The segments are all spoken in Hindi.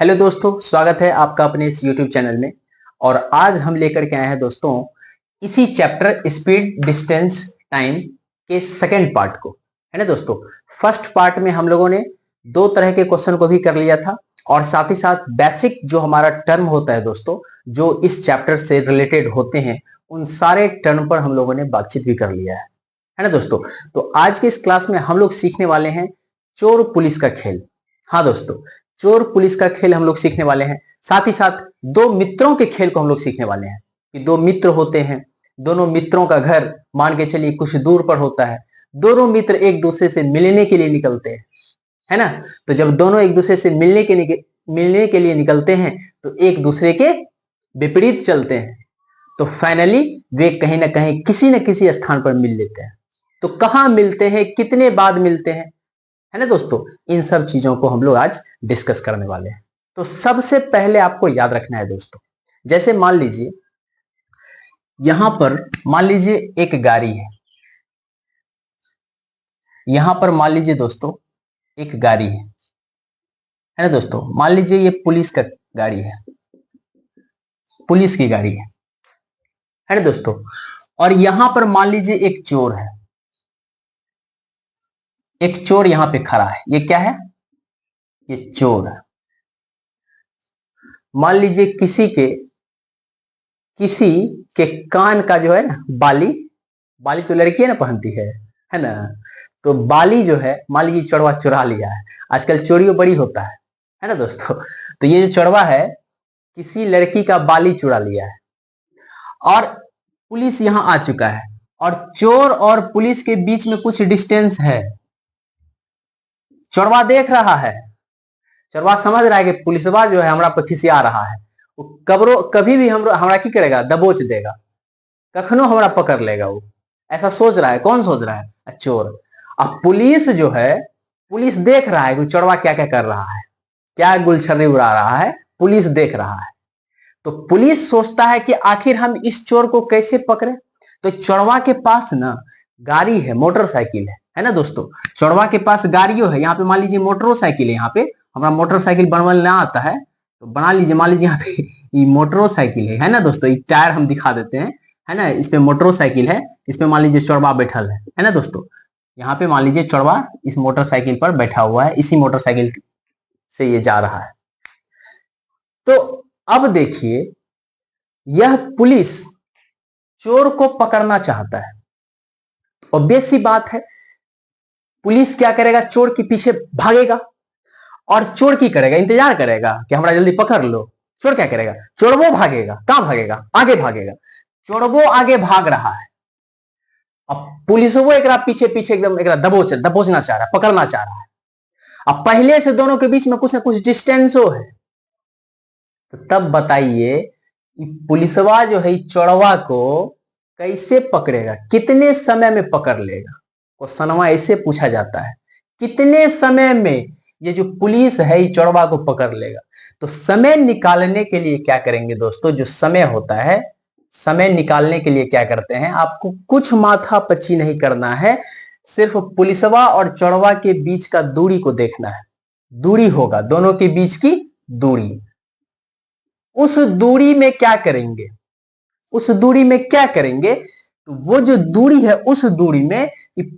हेलो दोस्तों, स्वागत है आपका अपने इस यूट्यूब चैनल में। और आज हम लेकर के आए हैं दोस्तों इसी चैप्टर स्पीड डिस्टेंस टाइम के सेकंड पार्ट को, है ना दोस्तों। फर्स्ट पार्ट में हम लोगों ने दो तरह के क्वेश्चन को भी कर लिया था और साथ ही साथ बेसिक जो हमारा टर्म होता है दोस्तों, जो इस चैप्टर से रिलेटेड होते हैं, उन सारे टर्म पर हम लोगों ने बातचीत भी कर लिया है ना दोस्तों। तो आज के इस क्लास में हम लोग सीखने वाले हैं चोर पुलिस का खेल। हाँ दोस्तों, चोर पुलिस का खेल हम लोग सीखने वाले हैं। साथ ही साथ दो मित्रों के खेल को हम लोग सीखने वाले हैं कि दो मित्र होते हैं, दोनों मित्रों का घर मान के चलिए कुछ दूर पर होता है। दोनों मित्र एक दूसरे से मिलने के लिए निकलते हैं, है ना। तो जब दोनों एक दूसरे से मिलने के लिए निकलते हैं तो एक दूसरे के विपरीत चलते हैं। तो फाइनली वे कहीं ना कहीं किसी न किसी स्थान पर मिल लेते हैं। तो कहां मिलते हैं, कितने बाद मिलते हैं, है ना दोस्तों। इन सब चीजों को हम लोग आज डिस्कस करने वाले हैं। तो सबसे पहले आपको याद रखना है दोस्तों, जैसे मान लीजिए यहां पर मान लीजिए एक गाड़ी है। यहां पर मान लीजिए दोस्तों एक गाड़ी है ना दोस्तों। मान लीजिए ये पुलिस का गाड़ी है, पुलिस की गाड़ी है ना दोस्तों। और यहां पर मान लीजिए एक चोर है, एक चोर यहां पे खड़ा है। ये क्या है? ये चोर है। मान लीजिए किसी के कान का जो है ना बाली, बाली तो लड़की है ना पहनती है ना। तो बाली जो है मान लीजिए चोरवा चुरा लिया है। आजकल चोरियों बड़ी होता है ना दोस्तों। तो ये जो चोरवा है किसी लड़की का बाली चुरा लिया है और पुलिस यहां आ चुका है और चोर और पुलिस के बीच में कुछ डिस्टेंस है। चोरवा देख रहा है, चोरवा समझ रहा है कि पुलिसवा जो है हमारा पर खिसिया रहा है। वो कभी भी हमरा की करेगा, दबोच देगा, कखनो हमरा पकड़ लेगा। वो ऐसा सोच रहा है। कौन सोच रहा है? चोर। अब पुलिस जो है, पुलिस देख रहा है कि चोरवा क्या क्या कर रहा है, क्या गुलछर्री उड़ा रहा है, पुलिस देख रहा है। तो पुलिस सोचता है कि आखिर हम इस चोर को कैसे पकड़े। तो चोरवा के पास ना गाड़ी है, मोटरसाइकिल है ना दोस्तों। चोरवा के पास गाड़ियों है। यहाँ पे मान लीजिए मोटरसाइकिल है। यहाँ पे हमारा मोटरसाइकिल बनवाना ना आता है तो बना लीजिए। मान लीजिए यहाँ पे ये मोटरसाइकिल है ना दोस्तों। ये टायर हम दिखा देते हैं, है ना। इस पे मोटरसाइकिल है, इस पे मान लीजिए चोरवा बैठल है ना दोस्तों। यहाँ पे मान लीजिए चोरवा इस मोटरसाइकिल पर बैठा हुआ है, इसी मोटरसाइकिल से ये जा रहा है। तो अब देखिए यह पुलिस चोर को पकड़ना चाहता है। ऑब्वियस सी बात है, पुलिस क्या करेगा? चोर के पीछे भागेगा और चोर की करेगा, इंतजार करेगा कि हमारा जल्दी पकड़ लो। चोर क्या करेगा? चोरवो भागेगा। कहां भागेगा? आगे भागेगा। चोरवो आगे भाग रहा है। अब पुलिस वो एक पीछे पीछे एकदम एक दबोचना चाह रहा है, पकड़ना चाह रहा है। अब पहले से दोनों के बीच में कुछ ना कुछ डिस्टेंस हो है। तो तब बताइए पुलिसवा जो है चोरवा को कैसे पकड़ेगा, कितने समय में पकड़ लेगा। क्वेश्चनवा ऐसे पूछा जाता है, कितने समय में ये जो पुलिस है ये चोरवा को पकड़ लेगा। तो समय निकालने के लिए क्या करेंगे दोस्तों, जो समय होता है, समय निकालने के लिए क्या करते हैं, आपको कुछ माथा पच्ची नहीं करना है। सिर्फ पुलिसवा और चोरवा के बीच का दूरी को देखना है। दूरी होगा, दोनों के बीच की दूरी। उस दूरी में क्या करेंगे, उस दूरी में क्या करेंगे, तो वो जो दूरी है उस दूरी में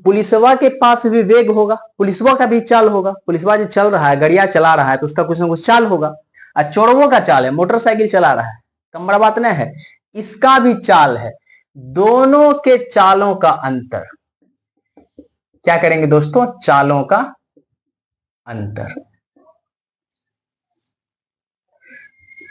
पुलिसवा के पास भी वेग होगा, पुलिसवा का भी चाल होगा। पुलिसवा जो चल रहा है, गड़िया चला रहा है, तो उसका कुछ ना कुछ चाल होगा। और चोरवो का चाल है, मोटरसाइकिल चला रहा है, कम बड़ा बात नहीं है, इसका भी चाल है। दोनों के चालों का अंतर क्या करेंगे दोस्तों? चालों का अंतर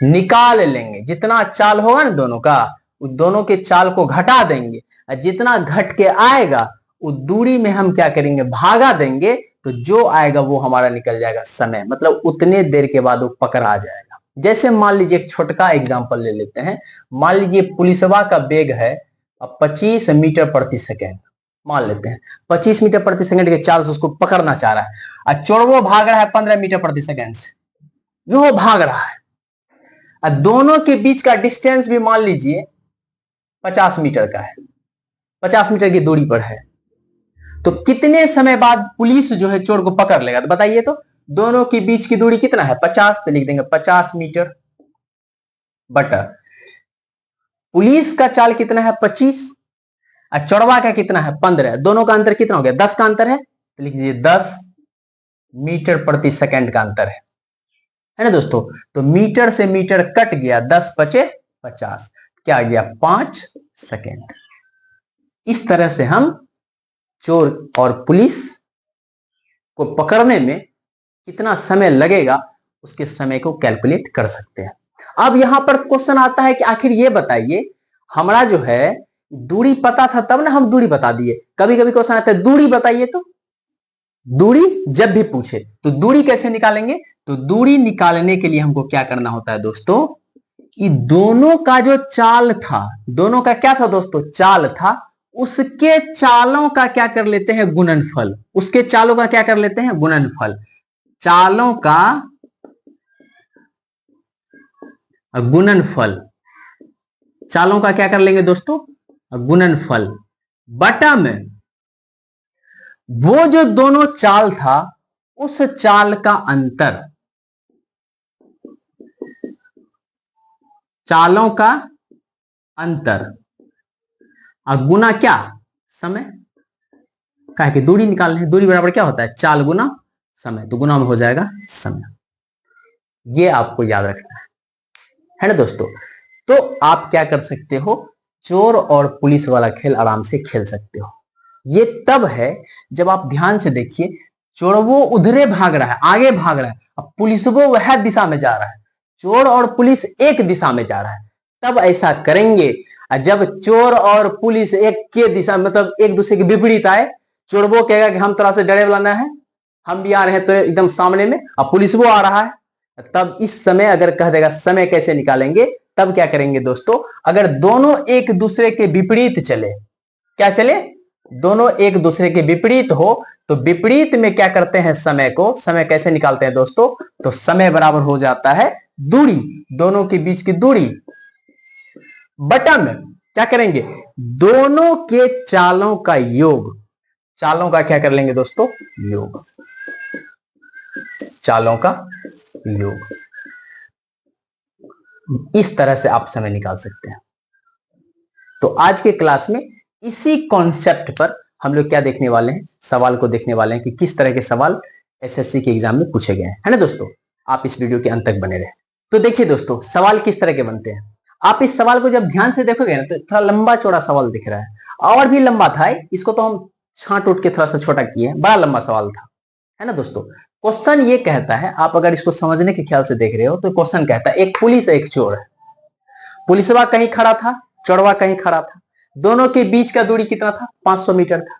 निकाल लेंगे। जितना चाल होगा ना दोनों का, उस दोनों के चाल को घटा देंगे और जितना घट के आएगा उस दूरी में हम क्या करेंगे? भागा देंगे। तो जो आएगा वो हमारा निकल जाएगा समय, मतलब उतने देर के बाद वो पकड़ा जाएगा। जैसे मान लीजिए एक छोटका एग्जांपल ले लेते हैं। मान लीजिए पुलिसवा का वेग है 25 मीटर प्रति सेकेंड, मान लेते हैं 25 मीटर प्रति सेकेंड के चाल से उसको पकड़ना चाह रहा है। और चोरवो भाग रहा है 15 मीटर प्रति सेकेंड से, वो भाग रहा है। दोनों के बीच का डिस्टेंस भी मान लीजिए 50 मीटर का है, 50 मीटर की दूरी पर है। तो कितने समय बाद पुलिस जो है चोर को पकड़ लेगा? तो बताइए तो दोनों के बीच की दूरी कितना है 50, तो लिख देंगे 50 मीटर बटा पुलिस का चाल कितना है 25 और चौड़वा का कितना है 15, दोनों का अंतर कितना हो गया 10 का अंतर है, तो लिख दीजिए 10 मीटर प्रति सेकंड का अंतर है ना दोस्तों। तो मीटर से मीटर कट गया, 10 बचे 50, क्या आ गया 5 सेकंड। इस तरह से हम चोर और पुलिस को पकड़ने में कितना समय लगेगा उसके समय को कैलकुलेट कर सकते हैं। अब यहां पर क्वेश्चन आता है कि आखिर ये बताइए, हमारा जो है दूरी पता था तब ना हम दूरी बता दिए। कभी कभी क्वेश्चन आता है दूरी बताइए, तो दूरी जब भी पूछे तो दूरी कैसे निकालेंगे, तो दूरी निकालने के लिए हमको क्या करना होता है दोस्तों, कि दोनों का जो चाल था, दोनों का क्या था दोस्तों चाल था, उसके चालों का क्या कर लेते हैं गुणनफल, उसके चालों का क्या कर लेते हैं गुणनफल, चालों का गुणनफल, चालों का क्या कर लेंगे दोस्तों गुणनफल बटा में वो जो दोनों चाल था उस चाल का अंतर, चालों का अंतर और गुना क्या समय, क्या है कि दूरी निकालनी है, दूरी बराबर क्या होता है चाल गुना समय, तो गुना में हो जाएगा समय। ये आपको याद रखना है ना दोस्तों। तो आप क्या कर सकते हो, चोर और पुलिस वाला खेल आराम से खेल सकते हो। ये तब है जब आप ध्यान से देखिए, चोर वो उधरे भाग रहा है, आगे भाग रहा है, अब पुलिस वो वह दिशा में जा रहा है, चोर और पुलिस एक दिशा में जा रहा है, तब ऐसा करेंगे। जब चोर और पुलिस एक के दिशा मतलब एक दूसरे के विपरीत आए, चोर वो कहेगा कि हम थोड़ा सा डरे वाला है, हम भी आ रहे हैं तो एकदम सामने में, अब पुलिस वो आ रहा है, तब इस समय अगर कह देगा समय कैसे निकालेंगे, तब क्या करेंगे दोस्तों, अगर दोनों एक दूसरे के विपरीत चले, क्या चले दोनों एक दूसरे के विपरीत हो, तो विपरीत में क्या करते हैं समय को, समय कैसे निकालते हैं दोस्तों, तो समय बराबर हो जाता है दूरी, दोनों के बीच की दूरी बटा में क्या करेंगे दोनों के चालों का योग, चालों का क्या कर लेंगे दोस्तों योग, चालों का योग। इस तरह से आप समय निकाल सकते हैं। तो आज के क्लास में इसी कॉन्सेप्ट पर हम लोग क्या देखने वाले हैं, सवाल को देखने वाले हैं कि किस तरह के सवाल एसएससी के एग्जाम में पूछे गए हैं, है ना दोस्तों। आप इस वीडियो के अंत तक बने रहे। तो देखिए दोस्तों सवाल किस तरह के बनते हैं, आप इस सवाल को जब ध्यान से देखोगे ना तो थोड़ा लंबा चौड़ा सवाल दिख रहा है, और भी लंबा था, इसको तो हम छांट उठ के थोड़ा सा छोटा किए, बड़ा लंबा सवाल था, है ना दोस्तों। क्वेश्चन ये कहता है, आप अगर इसको समझने के ख्याल से देख रहे हो तो क्वेश्चन कहता है एक पुलिस एक चोर है, पुलिसवा कहीं खड़ा था, चोरवा कहीं खड़ा था, दोनों के बीच का दूरी कितना था 500 मीटर था।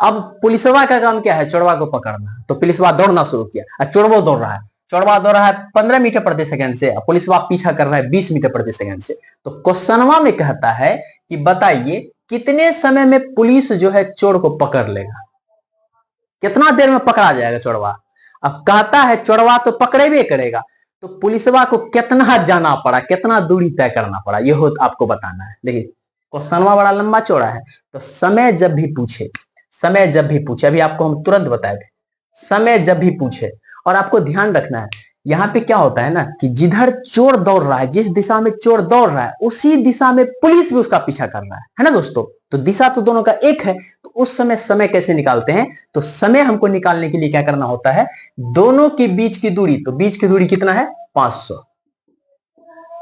अब पुलिसवा का काम क्या है चोरवा को पकड़ना, तो पुलिसवा दौड़ना शुरू किया, और चोरवा दौड़ रहा है, चोरवा दौड़ रहा है 15 मीटर प्रति सेकंड से, पुलिसवा पीछा कर रहा है 20 मीटर प्रति सेकंड से। तो क्वेश्चनवा में कहता है कि बताइए कितने समय में पुलिस जो है चोर को पकड़ लेगा, कितना देर में पकड़ा जाएगा चोरवा। अब कहता है चोरवा तो पकड़ेबे करेगा, तो पुलिसवा को कितना जाना पड़ा, कितना दूरी तय करना पड़ा, ये हो आपको बताना है। देखिए क्वेश्चनवा बड़ा लंबा चौड़ा है, तो समय जब भी पूछे, समय जब भी पूछे, अभी आपको हम तुरंत बताए थे, समय जब भी पूछे, और आपको ध्यान रखना है यहाँ पे क्या होता है ना कि जिधर चोर दौड़ रहा है, जिस दिशा में चोर दौड़ रहा है उसी दिशा में पुलिस भी उसका पीछा कर रहा है ना दोस्तों। तो दिशा तो दोनों का एक है, तो उस समय समय कैसे निकालते हैं, तो समय हमको निकालने के लिए क्या करना होता है, दोनों के बीच की दूरी, तो बीच की दूरी कितना है 500।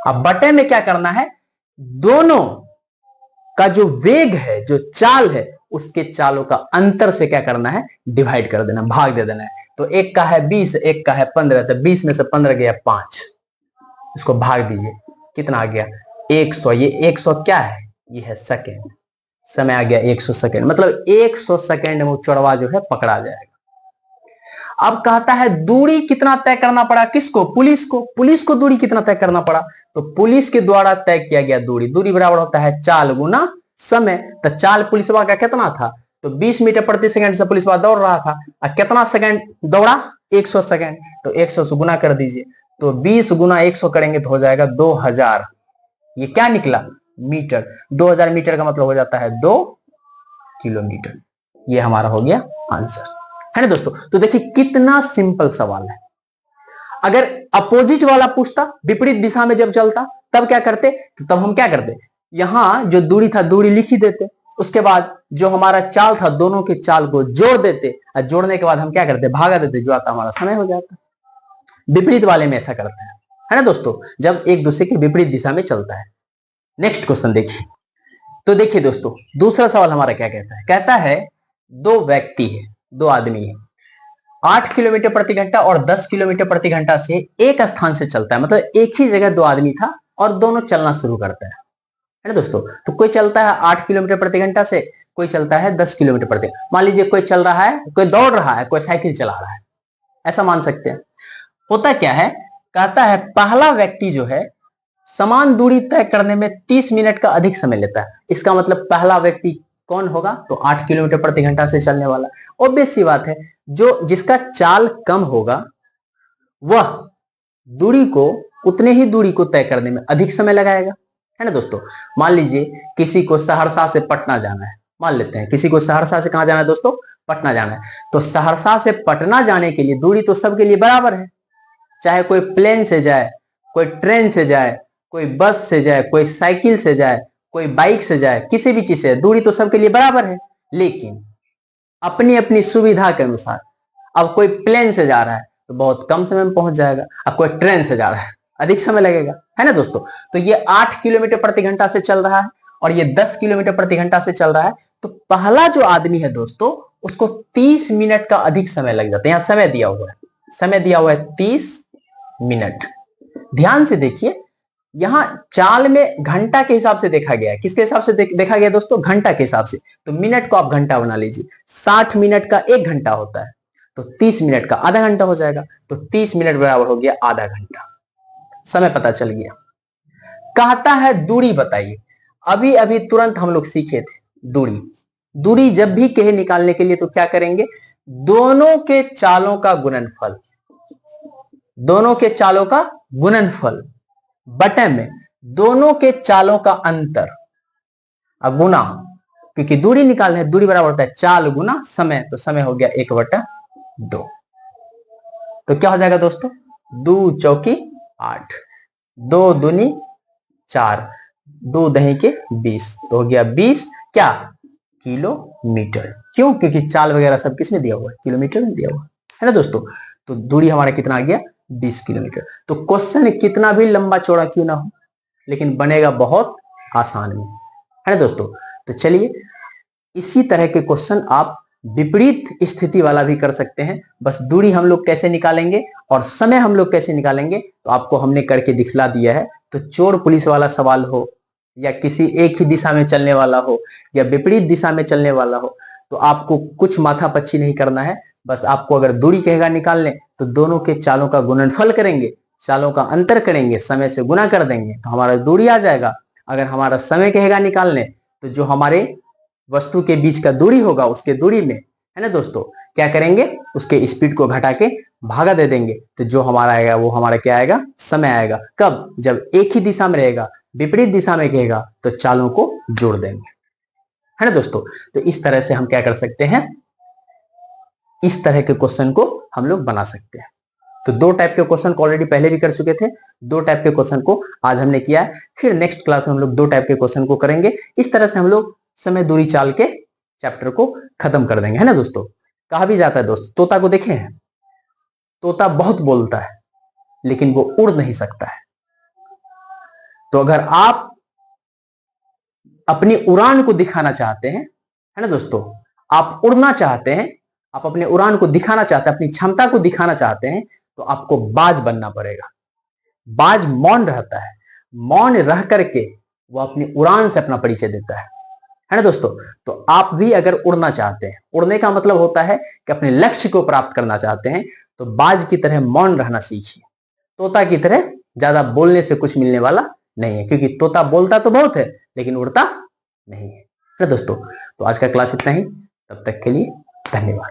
अब बटे में क्या करना है, दोनों का जो वेग है, जो चाल है, उसके चालों का अंतर से क्या करना है डिवाइड कर देना, भाग दे देना है। तो एक का है 20, एक का है 15, तो 20 में से 15 गया 5, इसको भाग दीजिए, कितना आ गया 100। ये 100 क्या है, ये है सेकेंड, समय आ गया 100 सेकेंड, मतलब 100 सेकेंड में वो चोरवा जो है पकड़ा जाएगा। अब कहता है दूरी कितना तय करना पड़ा, किसको पुलिस को, पुलिस को दूरी कितना तय करना पड़ा, तो पुलिस के द्वारा तय किया गया दूरी, दूरी बराबर होता है चाल गुना समय। तो चाल पुलिसवा का कितना था, तो 20 मीटर प्रति सेकंड से पुलिसवा दौड़ रहा था, और कितना सेकंड दौड़ा 100 सेकंड, तो 100 से गुना कर दीजिए, तो 20 गुना 100 करेंगे तो हो जाएगा 2000। ये क्या निकला मीटर, 2000 मीटर का मतलब हो जाता है 2 किलोमीटर। ये हमारा हो गया आंसर। है ना दोस्तों। तो देखिए कितना सिंपल सवाल है। अगर अपोजिट वाला पूछता, विपरीत दिशा में जब चलता, तब क्या करते, तो तब हम क्या करते, यहां जो दूरी था दूरी लिख ही देते, उसके बाद जो हमारा चाल था दोनों के चाल को जोड़ देते, और जोड़ने के बाद हम क्या करते, भागा देते, जो आता हमारा समय हो जाता। विपरीत वाले में ऐसा करते हैं, है ना दोस्तों, जब एक दूसरे के विपरीत दिशा में चलता है। नेक्स्ट क्वेश्चन देखिए। तो देखिए दोस्तों दूसरा सवाल हमारा क्या कहता है, कहता है दो व्यक्ति है, दो आदमी है, 8 किलोमीटर प्रति घंटा और 10 किलोमीटर प्रति घंटा से एक स्थान से चलता है, मतलब एक ही जगह दो आदमी था और दोनों चलना शुरू करता है ना दोस्तों। तो कोई चलता है 8 किलोमीटर प्रति घंटा से, कोई चलता है 10 किलोमीटर प्रति, मान लीजिए कोई चल रहा है, कोई दौड़ रहा है, कोई साइकिल चला रहा है, ऐसा मान सकते हैं। होता क्या है, कहता है पहला व्यक्ति जो है समान दूरी तय करने में 30 मिनट का अधिक समय लेता है। इसका मतलब पहला व्यक्ति कौन होगा, तो 8 किलोमीटर प्रति घंटा से चलने वाला। ऑब्वियस सी बात है, जो जिसका चाल कम होगा वह दूरी को, उतने ही दूरी को तय करने में अधिक समय लगाएगा, है ना दोस्तों। मान लीजिए किसी को सहरसा से पटना जाना है, मान लेते हैं किसी को सहरसा से कहां जाना है दोस्तों, पटना जाना है। तो सहरसा से पटना जाने के लिए दूरी तो सबके लिए बराबर है, चाहे कोई प्लेन से जाए, कोई ट्रेन से जाए, कोई बस से जाए, कोई साइकिल से जाए, कोई बाइक से जाए, किसी भी चीज से, दूरी तो सबके लिए बराबर है। लेकिन अपनी अपनी सुविधा के अनुसार, अब कोई प्लेन से जा रहा है तो बहुत कम समय में पहुंच जाएगा, अब कोई ट्रेन से जा रहा है अधिक समय लगेगा, है ना दोस्तों। तो ये 8 किलोमीटर प्रति घंटा से चल रहा है और ये 10 किलोमीटर प्रति घंटा से चल रहा है। तो पहला जो आदमी है दोस्तों उसको 30 मिनट का अधिक समय लग जाता है। यहां समय दिया हुआ है, समय दिया हुआ है 30 मिनट। ध्यान से देखिए, यहां चाल में घंटा के हिसाब से देखा गया है। किसके हिसाब से देखा गया दोस्तों, घंटा के हिसाब से। तो मिनट को आप घंटा बना लीजिए, 60 मिनट का 1 घंटा होता है, तो 30 मिनट का आधा घंटा हो जाएगा। तो 30 मिनट बराबर हो गया आधा घंटा, समय पता चल गया। कहता है दूरी बताइए। अभी अभी तुरंत हम लोग सीखे थे दूरी। दूरी जब भी कहे निकालने के लिए तो क्या करेंगे, दोनों के चालों का गुणनफल, दोनों के चालों का गुणनफल बटे में दोनों के चालों का अंतर गुना, क्योंकि दूरी निकालना है, दूरी बराबर होता है चाल गुना समय, तो समय हो गया 1/2। तो क्या हो जाएगा दोस्तों, 2 चौकी 8, 2 दूनी 4, 2 दही के 20, तो हो गया 20 क्या किलोमीटर। क्यों, क्योंकि चाल वगैरह सब किस में दिया हुआ है, किलोमीटर में दिया हुआ है ना दोस्तों। तो दूरी हमारा कितना आ गया, 20 किलोमीटर। तो क्वेश्चन कितना भी लंबा चौड़ा क्यों ना हो, लेकिन बनेगा बहुत आसान में, है ना दोस्तों। तो चलिए इसी तरह के क्वेश्चन आप विपरीत स्थिति वाला भी कर सकते हैं। बस दूरी हम लोग कैसे निकालेंगे और समय हम लोग कैसे निकालेंगे तो आपको हमने करके दिखला दिया है। तो चोर पुलिस वाला सवाल हो, या किसी एक ही दिशा में चलने वाला हो, या विपरीत दिशा में चलने वाला हो, तो आपको कुछ माथापच्ची नहीं करना है। बस आपको अगर दूरी कहेगा निकालने तो दोनों के चालों का गुणनफल करेंगे, चालों का अंतर करेंगे, समय से गुना कर देंगे तो हमारा दूरी आ जाएगा। अगर हमारा समय कहेगा निकालने तो जो हमारे वस्तु के बीच का दूरी होगा उसके दूरी में, है ना दोस्तों, क्या करेंगे, उसके स्पीड को घटा के भागा दे देंगे। तो जो हमारा आएगा वो हमारा क्या आएगा, समय आएगा। कब, जब एक ही दिशा में रहेगा, विपरीत दिशा में कहेगा तो चालों को जोड़ देंगे, है ना दोस्तों। तो इस तरह से हम क्या कर सकते हैं, इस तरह के क्वेश्चन को हम लोग बना सकते हैं। तो 2 टाइप के क्वेश्चन को ऑलरेडी पहले भी कर चुके थे, 2 टाइप के क्वेश्चन को आज हमने किया है। फिर नेक्स्ट क्लास में हम लोग 2 टाइप के क्वेश्चन को करेंगे। इस तरह से हम लोग समय दूरी चाल के चैप्टर को खत्म कर देंगे, है ना दोस्तों। कहा भी जाता है दोस्त, तोता को देखे हैं, तोता बहुत बोलता है लेकिन वो उड़ नहीं सकता है। तो अगर आप अपनी उड़ान को दिखाना चाहते हैं, है ना दोस्तों, आप उड़ना चाहते हैं, आप अपने उड़ान को दिखाना चाहते हैं, अपनी क्षमता को दिखाना चाहते हैं, तो आपको बाज बनना पड़ेगा। बाज मौन रहता है, मौन रह करके वो अपनी उड़ान से अपना परिचय देता है ना दोस्तों। तो आप भी अगर उड़ना चाहते हैं, उड़ने का मतलब होता है कि अपने लक्ष्य को प्राप्त करना चाहते हैं, तो बाज की तरह मौन रहना सीखिए। तोता की तरह ज्यादा बोलने से कुछ मिलने वाला नहीं है, क्योंकि तोता बोलता तो बहुत है लेकिन उड़ता नहीं है ना दोस्तों। तो आज का क्लास इतना ही, तब तक के लिए धन्यवाद।